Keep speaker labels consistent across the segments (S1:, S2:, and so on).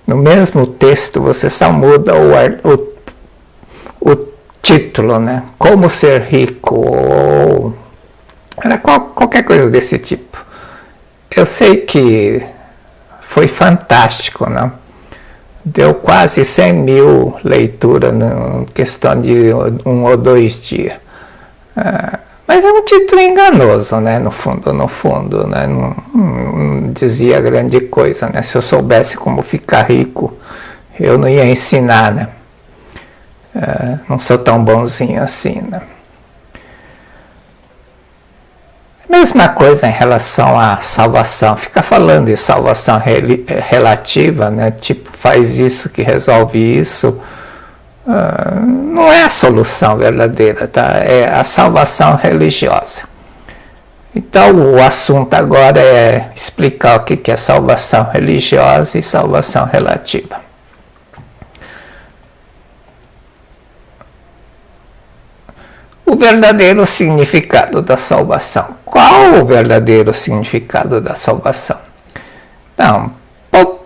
S1: No mesmo texto você só muda o título, né? Como ser rico, ou qualquer coisa desse tipo. Eu sei que foi fantástico, né? Deu quase 100 mil leituras em questão de 1 ou 2 dias. Mas é um título enganoso, né? No fundo, né? Não dizia grande coisa, né? Se eu soubesse como ficar rico, eu não ia ensinar, né? Não sou tão bonzinho assim, né? Mesma coisa em relação à salvação. Fica falando de salvação relativa, né? Tipo, faz isso que resolve isso. Não é a solução verdadeira, tá? É a salvação religiosa. Então, o assunto agora é explicar o que é salvação religiosa e salvação relativa. O verdadeiro significado da salvação. Qual o verdadeiro significado da salvação? Então,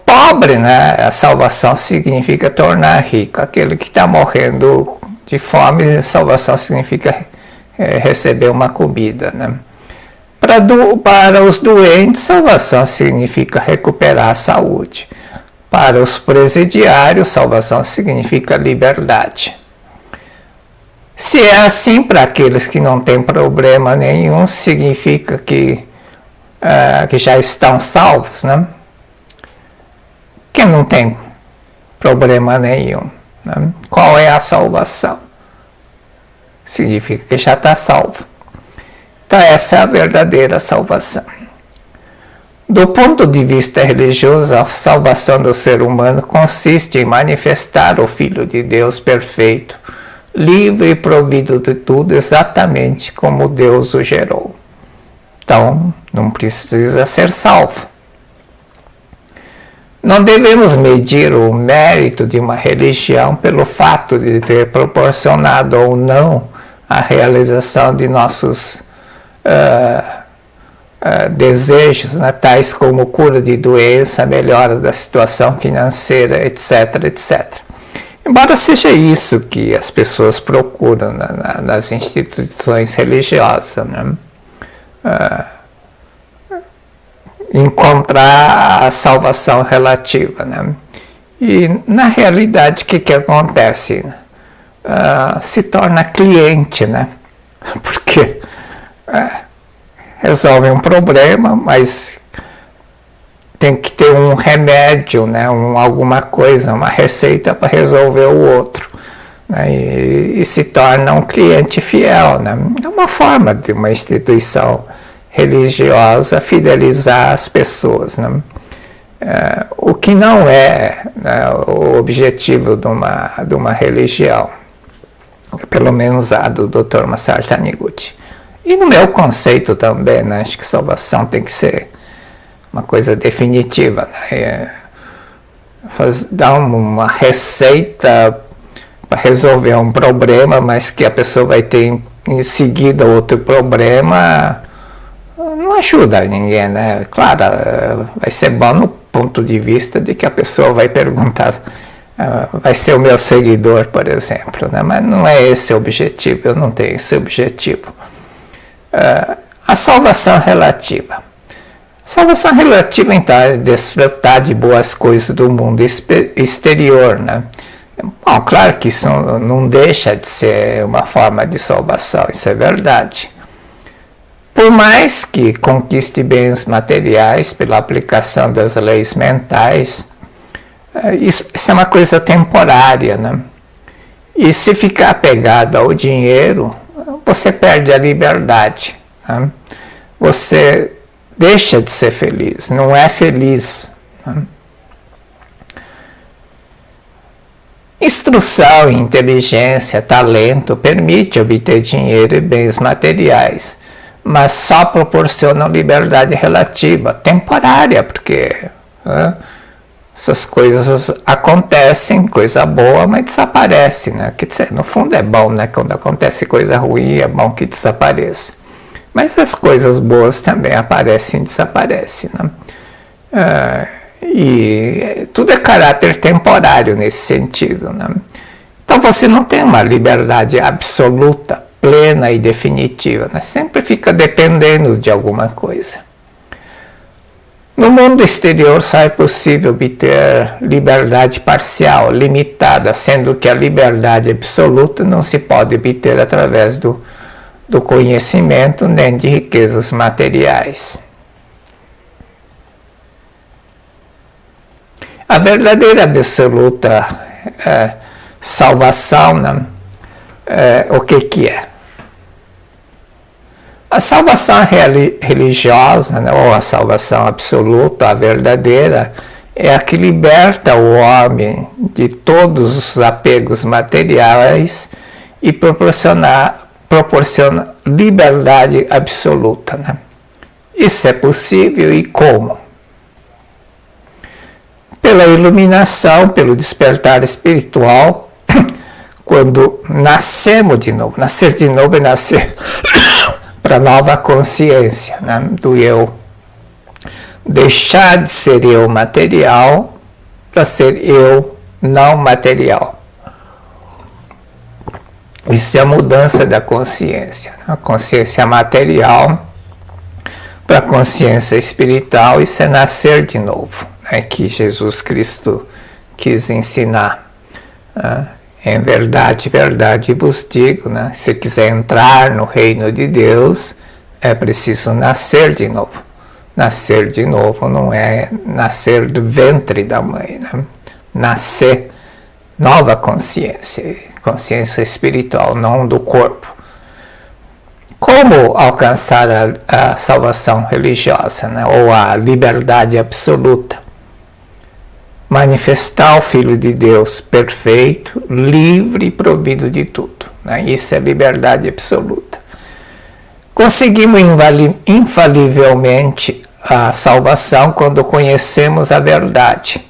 S1: pobre, né? A salvação significa tornar rico. Aquele que está morrendo de fome, salvação significa receber uma comida, né? Para os doentes, salvação significa recuperar a saúde. Para os presidiários, salvação significa liberdade. Se é assim para aqueles que não têm problema nenhum, significa que já estão salvos, né? Quem não tem problema nenhum, né? Qual é a salvação? Significa que já está salvo. Então essa é a verdadeira salvação. Do ponto de vista religioso, a salvação do ser humano consiste em manifestar o Filho de Deus perfeito, livre e provido de tudo exatamente como Deus o gerou. Então, não precisa ser salvo. Não devemos medir o mérito de uma religião pelo fato de ter proporcionado ou não a realização de nossos desejos, né, tais como cura de doença, melhora da situação financeira, etc, etc. Embora seja isso que as pessoas procuram nas instituições religiosas, né? Encontrar a salvação relativa, né? E na realidade o que acontece? Se torna cliente, né? Porque resolve um problema, mas tem que ter um remédio, né? Alguma coisa, uma receita para resolver o outro, né? E se torna um cliente fiel, né? É uma forma de uma instituição religiosa fidelizar as pessoas, né? O que não é, né, o objetivo de uma religião, pelo menos a do Dr. Masaru Taniguchi. E no meu conceito também, né? Acho que salvação tem que ser uma coisa definitiva, né? Dar uma receita para resolver um problema, mas que a pessoa vai ter em seguida outro problema, não ajuda ninguém, né? Claro, vai ser bom no ponto de vista de que a pessoa vai perguntar, vai ser o meu seguidor, por exemplo, né? Mas não é esse o objetivo, eu não tenho esse objetivo. A salvação relativa. Salvação relativa, então, é desfrutar de boas coisas do mundo exterior, né? Bom, claro que isso não deixa de ser uma forma de salvação, isso é verdade. Por mais que conquiste bens materiais pela aplicação das leis mentais, isso é uma coisa temporária, né? E se ficar apegado ao dinheiro, você perde a liberdade, né? Você deixa de ser feliz, não é feliz, né? Instrução, inteligência, talento permite obter dinheiro e bens materiais, mas só proporcionam liberdade relativa, temporária, porque essas coisas acontecem, coisa boa, mas desaparece, né? Quer dizer, no fundo é bom, né? Quando acontece coisa ruim, é bom que desapareça. Mas as coisas boas também aparecem e desaparecem, né? E tudo é caráter temporário nesse sentido, né? Então você não tem uma liberdade absoluta, plena e definitiva, né? Sempre fica dependendo de alguma coisa. No mundo exterior só é possível obter liberdade parcial, limitada, sendo que a liberdade absoluta não se pode obter através do conhecimento nem de riquezas materiais. A verdadeira absoluta salvação, né? O que é? A salvação religiosa, né, ou a salvação absoluta, a verdadeira, é a que liberta o homem de todos os apegos materiais e proporciona liberdade absoluta, né? Isso é possível e como? Pela iluminação, pelo despertar espiritual, quando nascemos de novo. Nascer de novo é nascer para nova consciência, né, do eu. Deixar de ser eu material para ser eu não material. Isso é a mudança da consciência. Né? A consciência material para a consciência espiritual, isso é nascer de novo, né, que Jesus Cristo quis ensinar. Em verdade, verdade vos digo, né? Se quiser entrar no reino de Deus, é preciso nascer de novo. Nascer de novo não é nascer do ventre da mãe, né? Nascer nova consciência, consciência espiritual, não do corpo. Como alcançar a salvação religiosa, né? Ou a liberdade absoluta? Manifestar o Filho de Deus perfeito, livre e provido de tudo. Né? Isso é liberdade absoluta. Conseguimos infalivelmente a salvação quando conhecemos a verdade.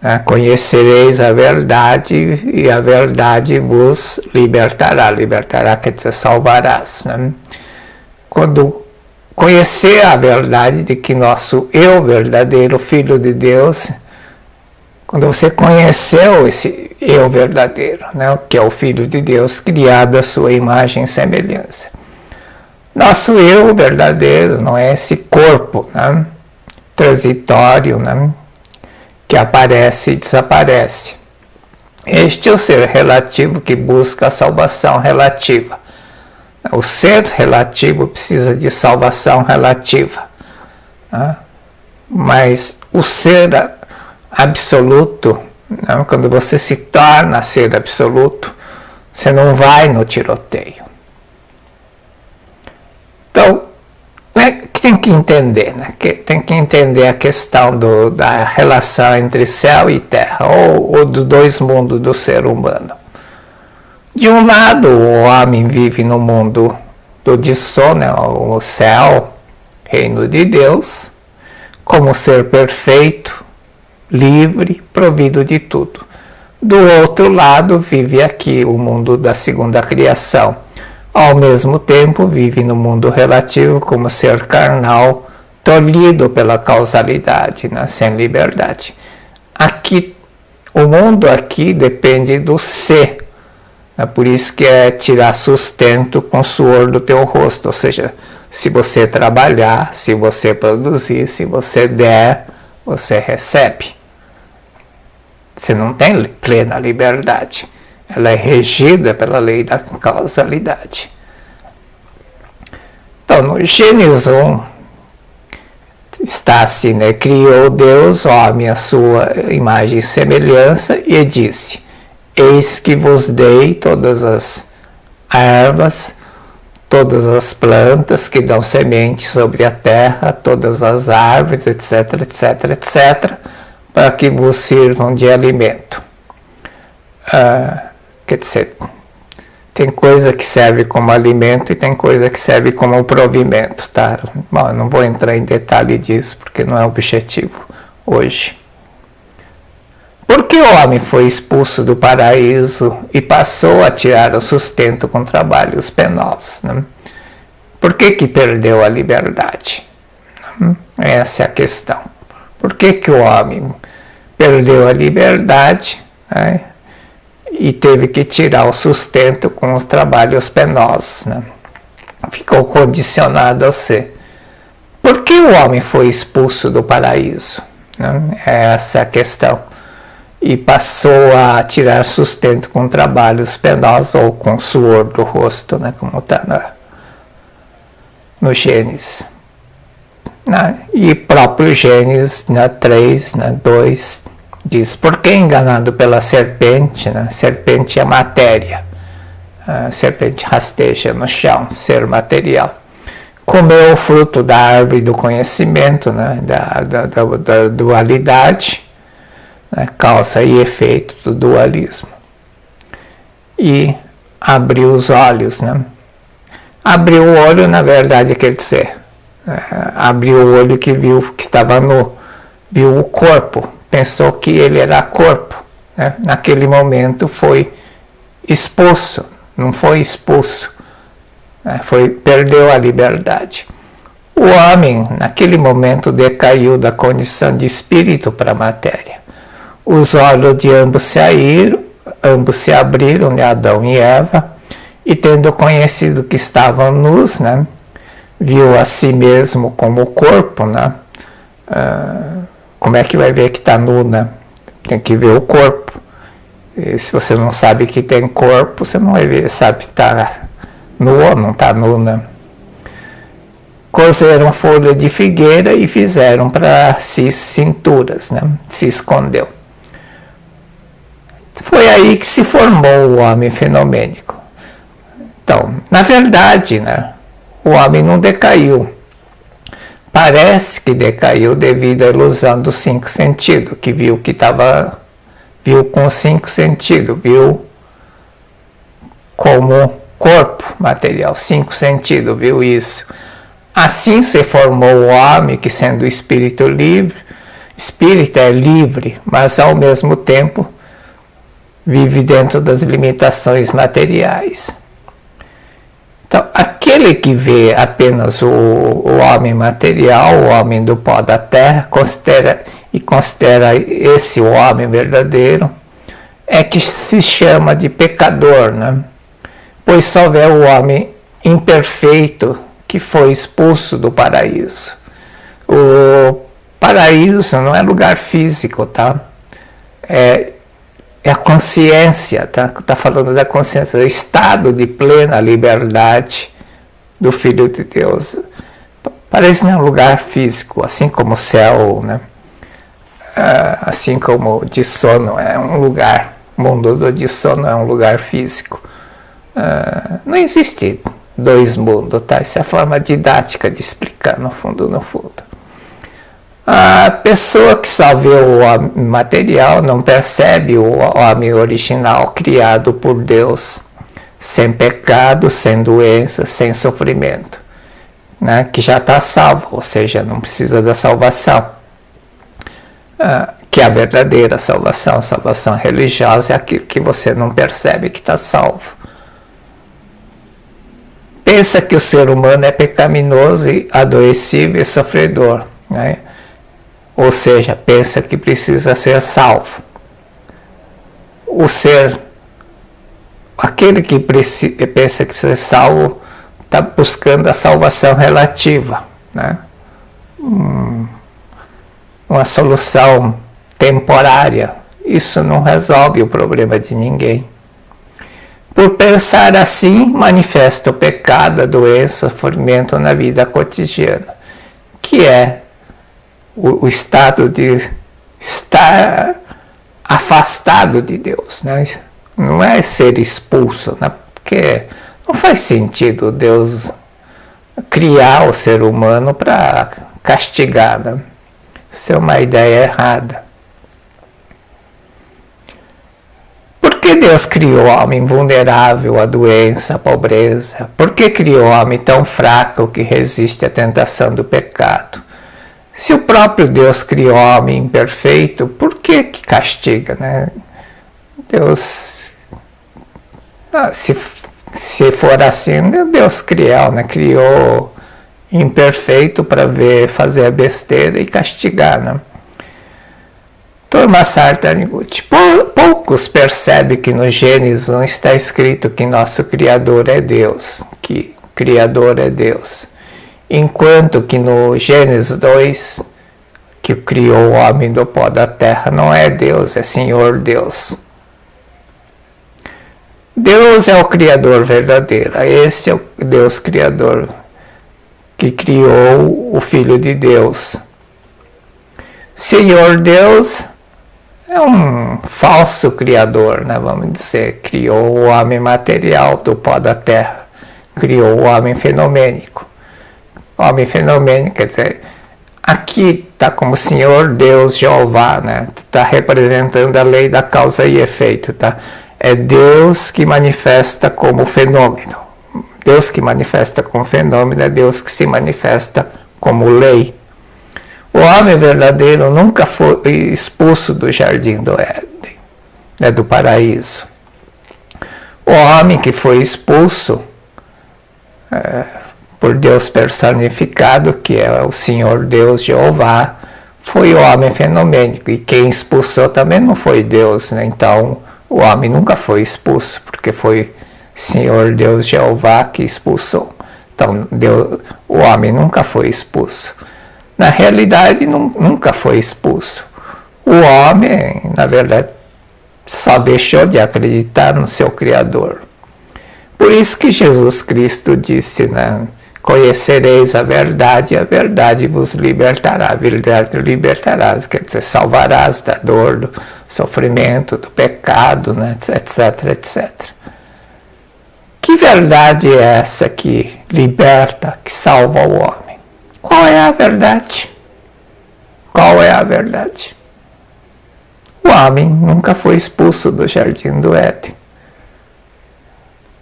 S1: Né? Conhecereis a verdade e a verdade vos libertará. Libertará quer dizer salvarás. Né? Quando conhecer a verdade de que nosso eu verdadeiro, Filho de Deus, quando você conheceu esse eu verdadeiro, né, que é o Filho de Deus, criado à sua imagem e semelhança. Nosso eu verdadeiro não é esse corpo, né, transitório, né, que aparece e desaparece. Este é o ser relativo que busca a salvação relativa. O ser relativo precisa de salvação relativa. Né, mas o ser absoluto, não? Quando você se torna ser absoluto, você não vai no tiroteio. Então, tem que entender, né? Tem que entender a questão da relação entre céu e terra, ou dos dois mundos do ser humano. De um lado, o homem vive no mundo do Dissô, né? O céu, reino de Deus, como ser perfeito, livre, provido de tudo. Do outro lado, vive aqui o mundo da segunda criação. Ao mesmo tempo, vive no mundo relativo como ser carnal, tolhido pela causalidade, né? Sem liberdade. Aqui, o mundo aqui depende do ser. É por isso que é tirar sustento com o suor do teu rosto. Ou seja, se você trabalhar, se você produzir, se você der, você recebe. Você não tem plena liberdade. Ela é regida pela lei da causalidade. Então, no Gênesis 1, está assim, né? Criou Deus, homem, a sua imagem e semelhança, e disse: eis que vos dei todas as ervas, todas as plantas que dão semente sobre a terra, todas as árvores, etc, etc, etc, para que vos sirvam de alimento. Quer dizer, tem coisa que serve como alimento e tem coisa que serve como provimento, tá? Bom, eu não vou entrar em detalhe disso, porque não é objetivo hoje. Por que o homem foi expulso do paraíso e passou a tirar o sustento com trabalhos penosos? Né? Por que perdeu a liberdade? Essa é a questão. Por que que o homem perdeu a liberdade, né, e teve que tirar o sustento com os trabalhos penosos, né? Ficou condicionado a ser. Por que o homem foi expulso do paraíso? Né? É essa a questão. E passou a tirar sustento com trabalhos penosos ou com suor do rosto, né? Como está no Gênesis. Né? E próprio Gênesis 3, 2, diz, por que enganado pela serpente? Né? Serpente é matéria. A serpente rasteja no chão, ser material. Comeu o fruto da árvore do conhecimento, né? da dualidade, né? Causa e efeito do dualismo. E abriu os olhos. Né? Abriu o olho, na verdade, quer dizer, abriu o olho que viu que estava nu, viu o corpo, pensou que ele era corpo. Né? Naquele momento foi expulso. Não foi expulso, né? Perdeu a liberdade. O homem, naquele momento, decaiu da condição de espírito para a matéria. Os olhos de ambos se abriram, né? Adão e Eva, e tendo conhecido que estavam nus, né? Viu a si mesmo como corpo, né? Como é que vai ver que está nu, né? Tem que ver o corpo. E se você não sabe que tem corpo, você não vai ver, sabe se está nu ou não está nu, né? Cozeram folha de figueira e fizeram para si cinturas, né? Se escondeu. Foi aí que se formou o homem fenomênico. Então, na verdade, né? O homem não decaiu. Parece que decaiu devido à ilusão dos 5 sentidos, que viu que estava... Viu com os 5 sentidos, viu como corpo material, 5 sentidos, viu isso. Assim se formou o homem que, sendo espírito livre, espírito é livre, mas ao mesmo tempo vive dentro das limitações materiais. Então, aquele que vê apenas o homem material, o homem do pó da terra, considera esse o homem verdadeiro, é que se chama de pecador, né? Pois só vê o homem imperfeito que foi expulso do paraíso. O paraíso não é lugar físico, tá? É a consciência, tá falando da consciência, do estado de plena liberdade do Filho de Deus. Paraíso não é um lugar físico, assim como o céu, né? Assim como de sono é um lugar, o mundo de sono é um lugar físico. Não existe 2 mundos, tá? Essa é a forma didática de explicar, no fundo. A pessoa que só vê o homem material não percebe o homem original criado por Deus, sem pecado, sem doença, sem sofrimento, né? Que já está salvo, ou seja, não precisa da salvação. Que é a verdadeira salvação. Salvação religiosa é aquilo que você não percebe que está salvo. Pensa que o ser humano é pecaminoso, adoecível e sofredor, né? Ou seja, pensa que precisa ser salvo. Aquele que pensa que precisa ser salvo está buscando a salvação relativa, né? Uma solução temporária. Isso não resolve o problema de ninguém. Por pensar assim, manifesta o pecado, a doença, o sofrimento na vida cotidiana, que é o estado de estar afastado de Deus, né? Não é ser expulso, né? Porque não faz sentido Deus criar o ser humano para castigar, né? Isso é uma ideia errada. Por que Deus criou o homem vulnerável à doença, à pobreza? Por que criou o homem tão fraco que resiste à tentação do pecado? Se o próprio Deus criou o homem imperfeito, por que castiga, né? Deus, se for assim, Deus cruel, né? Criou imperfeito para fazer a besteira e castigar, né? Turma Sartaniguchi, poucos percebem que no Gênesis não está escrito que nosso Criador é Deus, que Criador é Deus. Enquanto que no Gênesis 2, que criou o homem do pó da terra, não é Deus, é Senhor Deus. Deus é o Criador verdadeiro, esse é o Deus Criador que criou o Filho de Deus. Senhor Deus é um falso criador, né? Vamos dizer, criou o homem material do pó da terra, criou o homem fenomênico. O homem fenomênico, quer dizer, aqui está como Senhor Deus Jeová, né? Está representando a lei da causa e efeito, tá? É Deus que manifesta como fenômeno. Deus que manifesta como fenômeno é Deus que se manifesta como lei. O homem verdadeiro nunca foi expulso do jardim do Éden, né, do paraíso. O homem que foi expulso por Deus personificado, que é o Senhor Deus Jeová, foi o homem fenomênico. E quem expulsou também não foi Deus, né? Então o homem nunca foi expulso, porque foi Senhor Deus Jeová que expulsou. Então o homem nunca foi expulso. Na realidade, nunca foi expulso. O homem, na verdade, só deixou de acreditar no seu Criador. Por isso que Jesus Cristo disse, né? Conhecereis a verdade vos libertará. A verdade libertarás, quer dizer, salvarás da dor, do sofrimento, do pecado, né? etc, etc. Que verdade é essa que liberta, que salva o homem? Qual é a verdade? Qual é a verdade? O homem nunca foi expulso do jardim do Éden.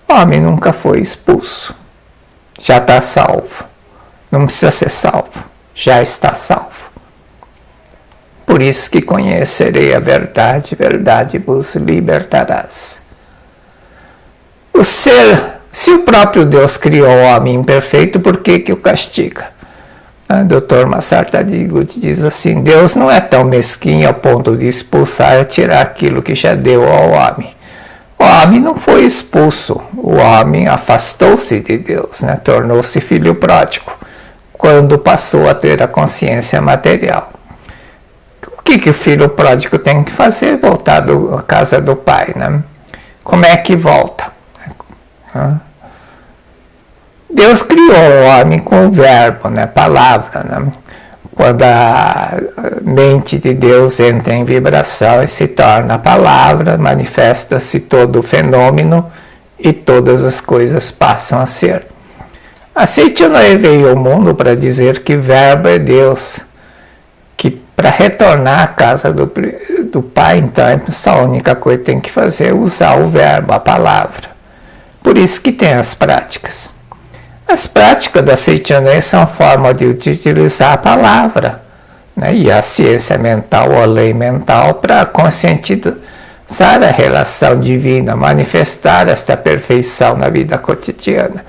S1: O homem nunca foi expulso. Já está salvo. Não precisa ser salvo. Já está salvo. Por isso que conhecerei a verdade vos libertarás. O ser, se o próprio Deus criou o homem imperfeito, por que o castiga? O Dr. Sartaniguchi diz assim: Deus não é tão mesquinho ao ponto de expulsar e tirar aquilo que já deu ao homem. O homem não foi expulso, o homem afastou-se de Deus, né? Tornou-se filho pródigo, quando passou a ter a consciência material. O que o filho pródigo tem que fazer? Voltar à casa do pai, né? Como é que volta? Deus criou o homem com o verbo, né? Palavra, né? Quando a mente de Deus entra em vibração e se torna a palavra, manifesta-se todo o fenômeno e todas as coisas passam a ser. A Seichanoe veio ao mundo para dizer que verbo é Deus, que para retornar à casa do Pai, então, a única coisa que tem que fazer é usar o verbo, a palavra. Por isso que tem as práticas. As práticas da Seichanoe são forma de utilizar a palavra, né? E a ciência mental ou a lei mental para conscientizar a relação divina, manifestar esta perfeição na vida cotidiana.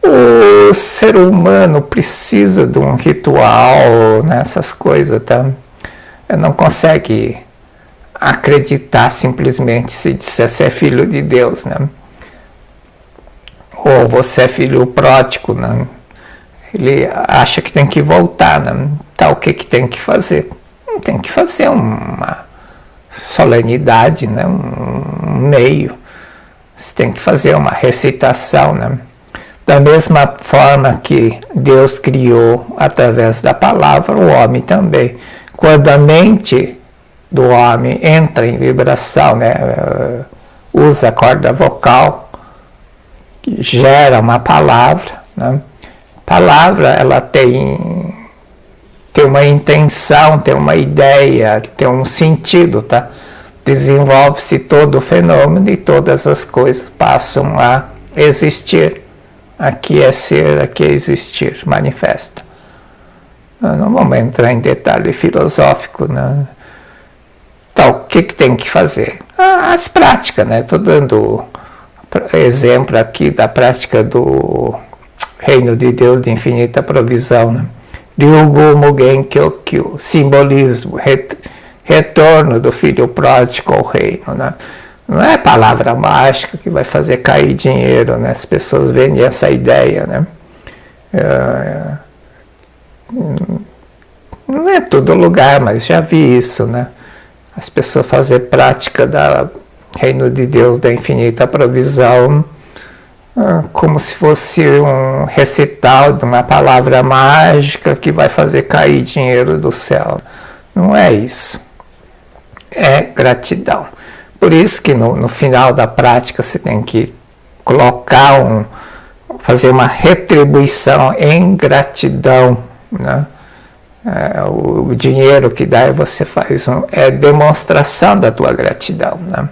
S1: O ser humano precisa de um ritual, né? Essas coisas, tá? Não consegue acreditar simplesmente se disser ser filho de Deus, né? Ou você é filho pródigo, né? Ele acha que tem que voltar, né? Então o que tem que fazer? Tem que fazer uma solenidade, né? Um meio. Você tem que fazer uma recitação, né? Da mesma forma que Deus criou através da palavra, o homem também. Quando a mente do homem entra em vibração, né? Usa a corda vocal, que gera uma palavra, né? Palavra, ela tem uma intenção, tem uma ideia, tem um sentido, tá? Desenvolve-se todo o fenômeno e todas as coisas passam a existir. Aqui é ser, aqui é existir, manifesta. Não vamos entrar em detalhe filosófico, né? Então, o que tem que fazer? As práticas, né? Estou dando exemplo aqui da prática do Reino de Deus de infinita provisão, né? Ryugu Mugen Kyokyu, simbolismo, retorno do filho pródigo ao reino, né? Não é palavra mágica que vai fazer cair dinheiro, né? As pessoas vendem essa ideia, né? Não é todo lugar, mas já vi isso, né? As pessoas fazer prática do reino de Deus, da infinita provisão, como se fosse um recital de uma palavra mágica que vai fazer cair dinheiro do céu. Não é isso. É gratidão. Por isso que no final da prática você tem que colocar fazer uma retribuição em gratidão, né? O dinheiro que dá, você faz é demonstração da tua gratidão, né?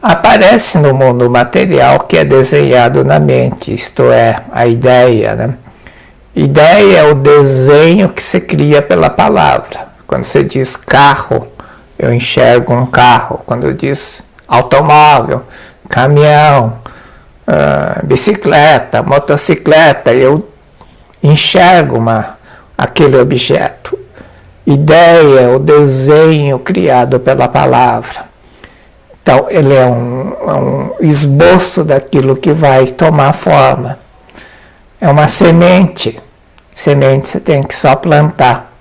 S1: Aparece no mundo material que é desenhado na mente, isto é, a ideia, né? Ideia é o desenho que se cria pela palavra. Quando você diz carro, eu enxergo um carro. Quando diz automóvel, caminhão, bicicleta, motocicleta, eu enxergo aquele objeto. Ideia é o desenho criado pela palavra. Então, ele é um esboço daquilo que vai tomar forma. É uma semente. Semente você tem que só plantar.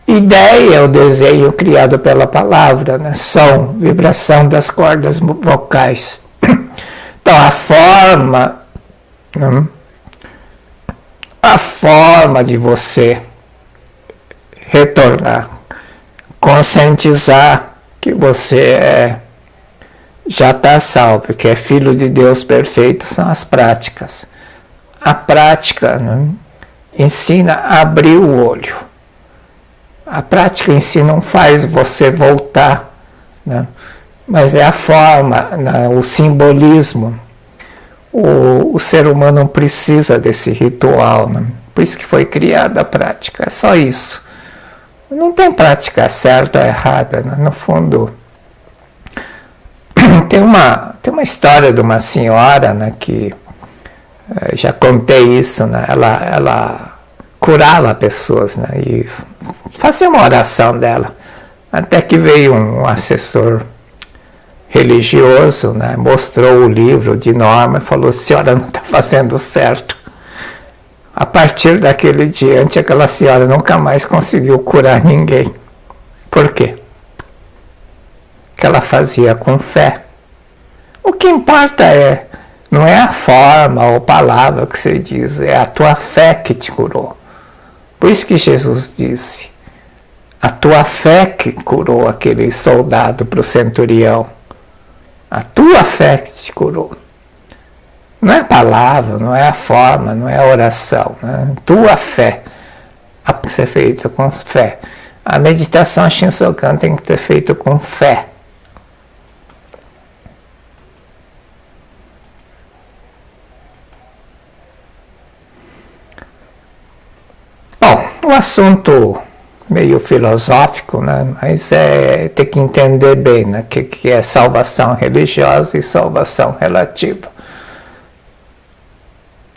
S1: Ideia é o desenho criado pela palavra, né? Som, vibração das cordas vocais. Então, a forma de você retornar, conscientizar que você já está salvo, que é filho de Deus perfeito, são as práticas. A prática, né, ensina a abrir o olho. A prática em si não faz você voltar, né, mas é a forma, né, o simbolismo. O ser humano não precisa desse ritual, né? Por isso que foi criada a prática, é só isso. Não tem prática certa ou errada, né? No fundo. Tem uma história de uma senhora, né, que já contei isso, né? Ela curava pessoas, né, e fazia uma oração dela. Até que veio um assessor religioso, né, mostrou o livro de norma e falou: senhora não está fazendo certo. A partir daquele dia, aquela senhora nunca mais conseguiu curar ninguém. Por quê? Que ela fazia com fé. O que importa não é a forma ou palavra que você diz, é a tua fé que te curou. Por isso que Jesus disse: a tua fé que curou aquele soldado para o centurião. A tua fé que te curou. Não é a palavra, não é a forma, não é a oração. Né? Tua fé. Tem que ser feita com fé. A meditação Shinsokan tem que ser feita com fé. Bom, o assunto meio filosófico, né? Mas tem que entender bem, né? que é salvação religiosa e salvação relativa.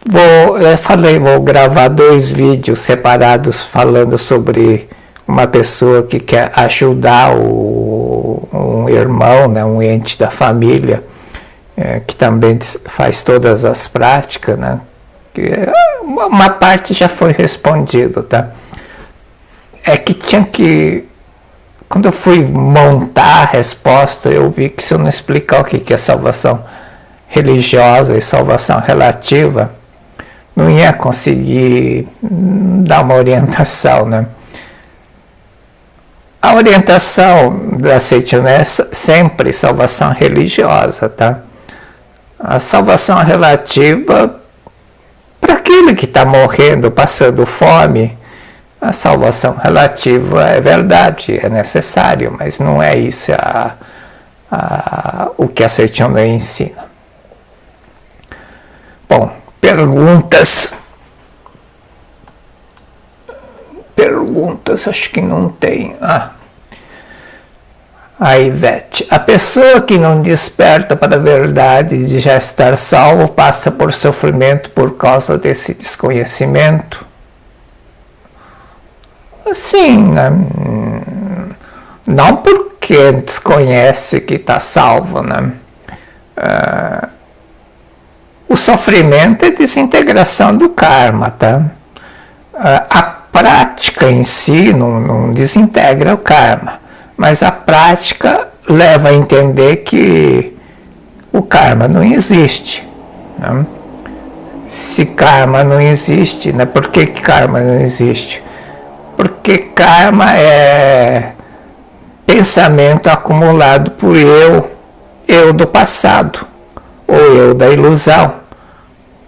S1: Vou gravar 2 vídeos separados falando sobre uma pessoa que quer ajudar um irmão, né, um ente da família, que também faz todas as práticas, né? Uma parte já foi respondido, tá? É que quando eu fui montar a resposta, eu vi que se eu não explicar o que é salvação religiosa e salvação relativa, não ia conseguir dar uma orientação, né? A orientação da Seichun é sempre salvação religiosa, tá? A salvação relativa, para aquele que está morrendo, passando fome, a salvação relativa é verdade, é necessário, mas não é isso o que a Seichun ensina. Bom, perguntas, acho que não tem. A Ivete: a pessoa que não desperta para a verdade de já estar salvo passa por sofrimento por causa desse desconhecimento? Sim, né? Não porque desconhece que está salvo, né? O sofrimento é desintegração do karma, tá? A prática em si não desintegra o karma, mas a prática leva a entender que o karma não existe, né? Se karma não existe, né? Por que karma não existe? Porque karma é pensamento acumulado por eu do passado, ou eu da ilusão.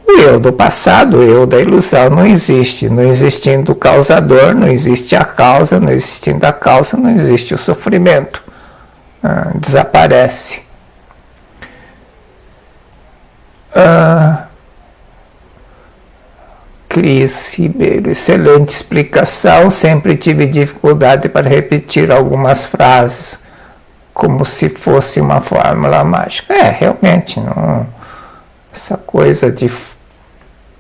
S1: O eu do passado, o eu da ilusão não existe. Não existindo o causador, não existe a causa, não existindo a causa, não existe o sofrimento. Desaparece. Cris Ribeiro, excelente explicação. Sempre tive dificuldade para repetir algumas frases, como se fosse uma fórmula mágica. Realmente, não, essa coisa de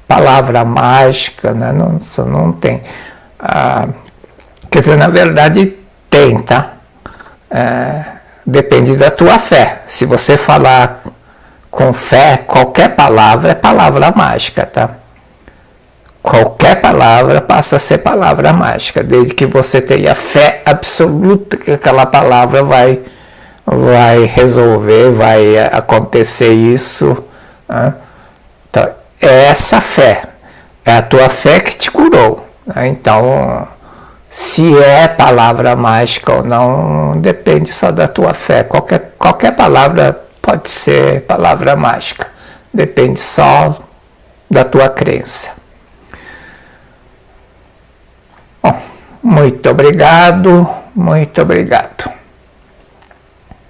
S1: palavra mágica, né, não tem. Quer dizer, na verdade, tem, tá? Depende da tua fé. Se você falar com fé, qualquer palavra é palavra mágica, tá? Qualquer palavra passa a ser palavra mágica, desde que você tenha fé absoluta que aquela palavra vai resolver, vai acontecer isso. Né? Então, é essa fé, é a tua fé que te curou. Né? Então, se é palavra mágica ou não, depende só da tua fé. Qualquer palavra pode ser palavra mágica, depende só da tua crença. Bom, muito obrigado, muito obrigado.